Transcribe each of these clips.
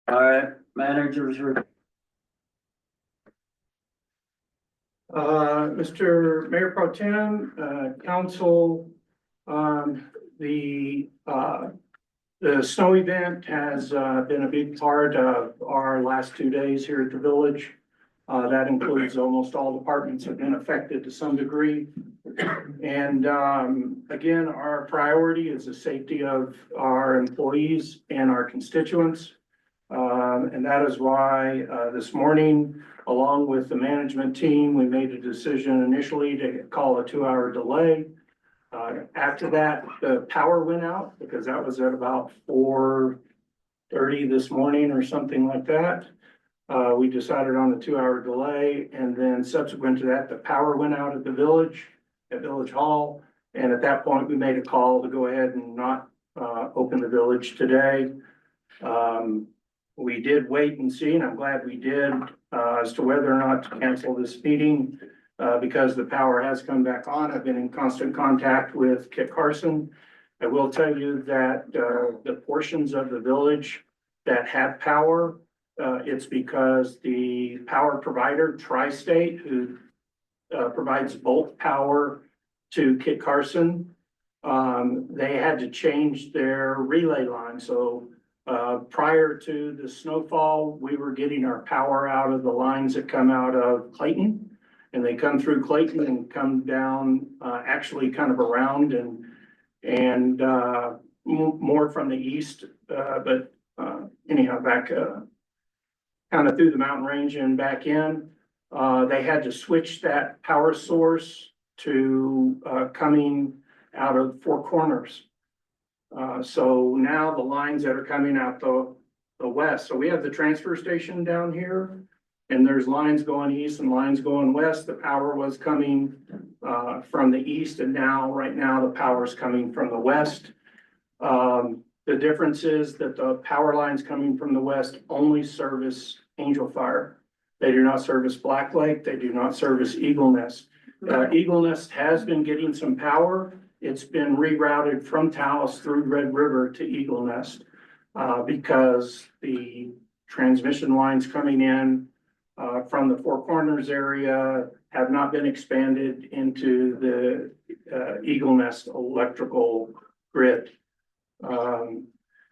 All right, managers report. Mr. Mayor Pro Tem, council, the snow event has, been a big part of our last 2 days here at the village. That includes almost all departments have been affected to some degree. And, again, our priority is the safety of our employees and our constituents. And that is why, this morning, along with the management team, we made a decision initially to call a 2-hour delay. After that, the power went out because that was at about 4:30 this morning or something like that. We decided on a 2-hour delay, and then subsequent to that, the power went out at the village, at Village Hall. And at that point, we made a call to go ahead and not, open the village today. We did wait and see, and I'm glad we did, as to whether or not to cancel this meeting, because the power has come back on. I've been in constant contact with Kit Carson. I will tell you that, the portions of the village that have power, it's because the power provider, Tri-State, who, provides bulk power to Kit Carson, they had to change their relay line. So prior to the snowfall, we were getting our power out of the lines that come out of Clayton. And they come through Clayton and come down, actually kind of around and more from the east. But anyhow, back kind of through the mountain range and back in. They had to switch that power source to coming out of Four Corners. So now the lines that are coming out the west, so we have the transfer station down here, and there's lines going east and lines going west. The power was coming from the east, and right now the power is coming from the west. The difference is that the power lines coming from the west only service Angel Fire. They do not service Black Lake. They do not service Eagle Nest. Eagle Nest has been getting some power. It's been rerouted from Taos through Red River to Eagle Nest, because the transmission lines coming in, from the Four Corners area have not been expanded into the, Eagle Nest electrical grid.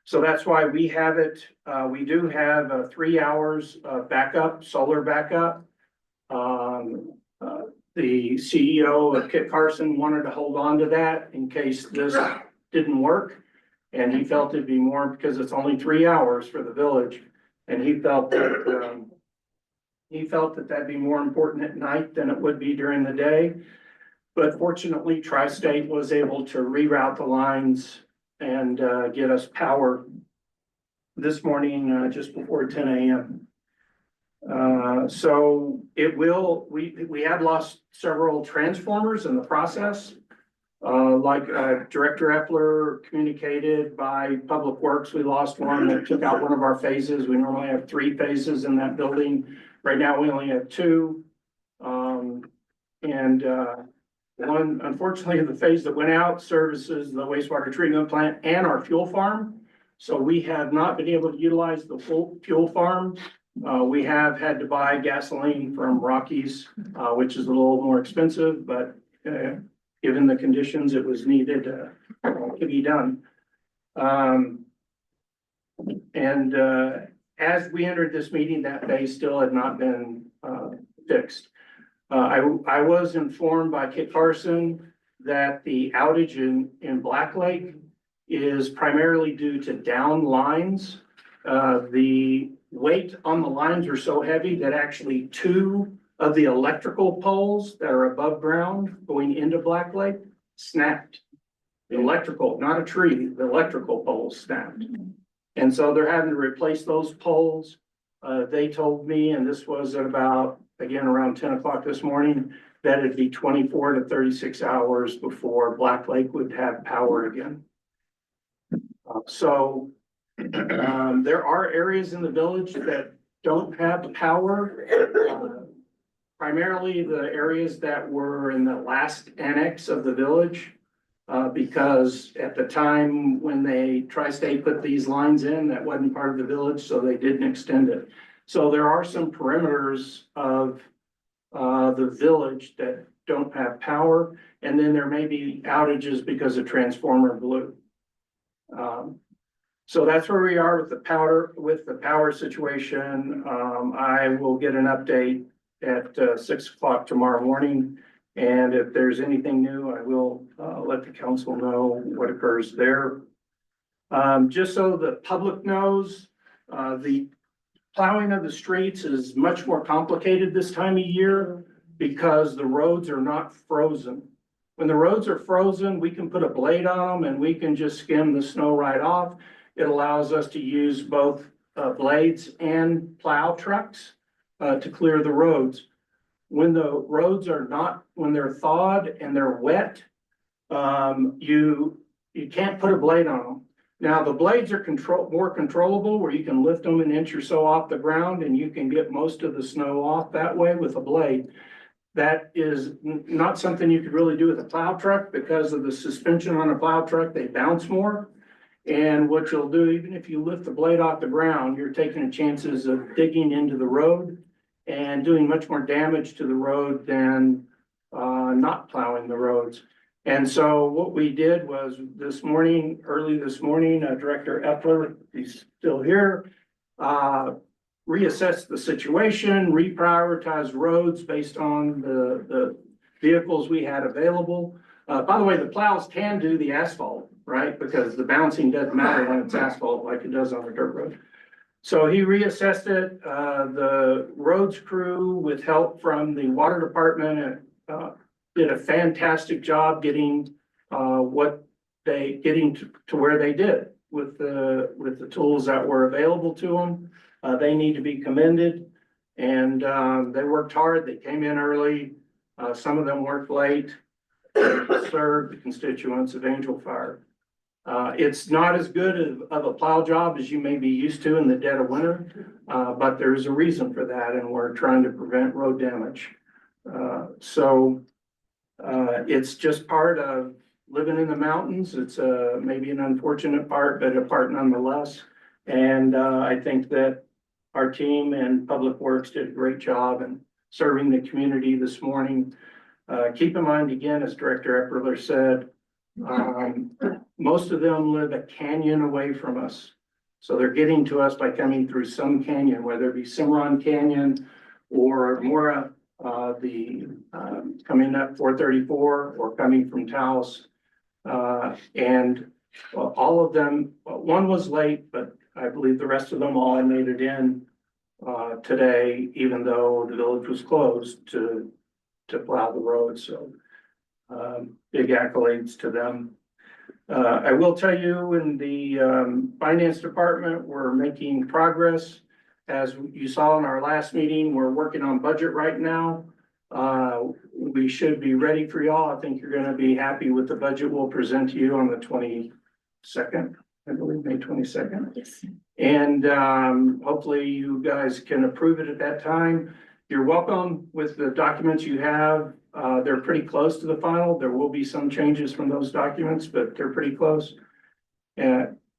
So that's why we have it. We do have 3 hours of backup, solar backup. The CEO of Kit Carson wanted to hold on to that in case this didn't work. And he felt it'd be more because it's only 3 hours for the village. And he felt that that'd be more important at night than it would be during the day. But fortunately, Tri-State was able to reroute the lines and get us power this morning, just before 10 a.m. So we have lost several transformers in the process. Like Director Epler communicated by Public Works, we lost one that took out one of our phases. We normally have 3 phases in that building. Right now, we only have 2. One, unfortunately, the phase that went out services the wastewater treatment plant and our fuel farm. So we have not been able to utilize the full fuel farm. We have had to buy gasoline from Rockies, which is a little more expensive, but given the conditions, it was needed to be done. As we entered this meeting, that phase still had not been fixed. I was informed by Kit Carson that the outage in Black Lake is primarily due to down lines. The weight on the lines are so heavy that actually 2 of the electrical poles that are above ground going into Black Lake snapped. The electrical, not a tree, the electrical poles snapped. And so they're having to replace those poles. They told me, and this was at about, again, around 10 o'clock this morning, that it'd be 24 to 36 hours before Black Lake would have power again. There are areas in the village that don't have power. Primarily the areas that were in the last annex of the village. because at the time when Tri-State put these lines in, that wasn't part of the village, so they didn't extend it. So there are some perimeters of the village that don't have power, and then there may be outages because a transformer blew. So that's where we are with the power situation. I will get an update at 6 o'clock tomorrow morning. And if there's anything new, I will let the council know what occurs there. Just so the public knows, the plowing of the streets is much more complicated this time of year because the roads are not frozen. When the roads are frozen, we can put a blade on them and we can just skim the snow right off. It allows us to use both blades and plow trucks to clear the roads. When the roads are not, when they're thawed and they're wet, you can't put a blade on them. Now, the blades are more controllable where you can lift them an inch or so off the ground and you can get most of the snow off that way with a blade. That is not something you could really do with a plow truck because of the suspension on a plow truck, they bounce more. And what you'll do, even if you lift the blade off the ground, you're taking chances of digging into the road and doing much more damage to the road than not plowing the roads. And so what we did was early this morning, Director Epler, he's still here, reassessed the situation, reprioritized roads based on the vehicles we had available. By the way, the plows can do the asphalt, right? Because the bouncing doesn't matter when it's asphalt like it does on a dirt road. So he reassessed it. The roads crew with help from the water department did a fantastic job getting to where they did with the tools that were available to them. They need to be commended, and they worked hard. They came in early. Some of them worked late. Served the constituents of Angel Fire. It's not as good of a plow job as you may be used to in the dead of winter, but there's a reason for that, and we're trying to prevent road damage. It's just part of living in the mountains. It's maybe an unfortunate part, but a part nonetheless. And I think that our team and Public Works did a great job in serving the community this morning. Keep in mind, again, as Director Epperler said, most of them live a canyon away from us. So they're getting to us by coming through some canyon, whether it be Cimarron Canyon or Mora, coming up 434 or coming from Taos. And all of them, one was late, but I believe the rest of them all made it in today, even though the village was closed to plow the road. So big accolades to them. I will tell you, in the finance department, we're making progress. As you saw in our last meeting, we're working on budget right now. We should be ready for y'all. I think you're going to be happy with the budget we'll present to you on the 22nd, I believe, May 22nd. Yes. And hopefully you guys can approve it at that time. You're welcome with the documents you have. They're pretty close to the final. There will be some changes from those documents, but they're pretty close.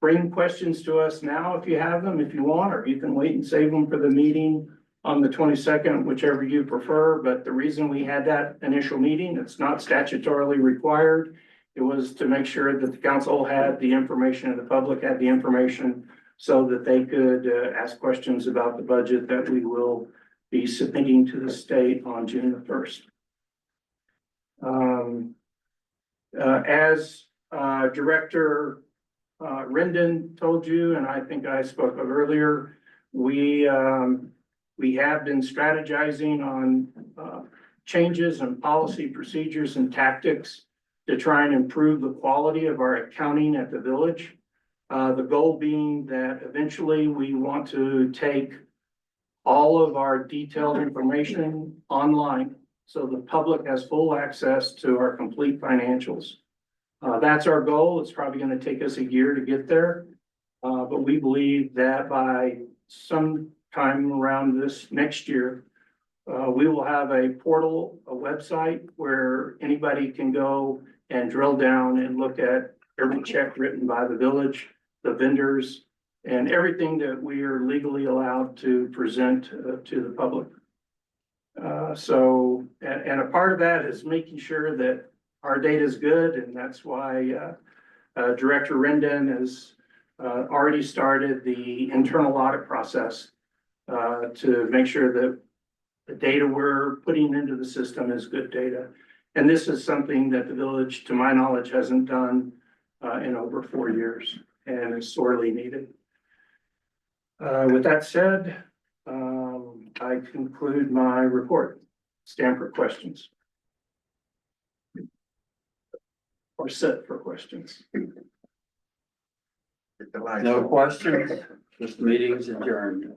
Bring questions to us now if you have them, if you want, or you can wait and save them for the meeting on the 22nd, whichever you prefer. But the reason we had that initial meeting, it's not statutorily required. It was to make sure that the council had the information and the public had the information so that they could ask questions about the budget that we will be submitting to the state on June the 1st. As Director Rendon told you, and I think I spoke of earlier, we have been strategizing on changes in policy, procedures, and tactics to try and improve the quality of our accounting at the village. The goal being that eventually we want to take all of our detailed information online so the public has full access to our complete financials. That's our goal. It's probably going to take us a year to get there. But we believe that by some time around this next year, we will have a portal, a website where anybody can go and drill down and look at every check written by the village, the vendors, and everything that we are legally allowed to present to the public. And a part of that is making sure that our data is good, and that's why Director Rendon has already started the internal audit process to make sure that the data we're putting into the system is good data. And this is something that the village, to my knowledge, hasn't done in over 4 years and is sorely needed. With that said, I conclude my report. Stand for questions. Or sit for questions. No questions, this meeting's adjourned.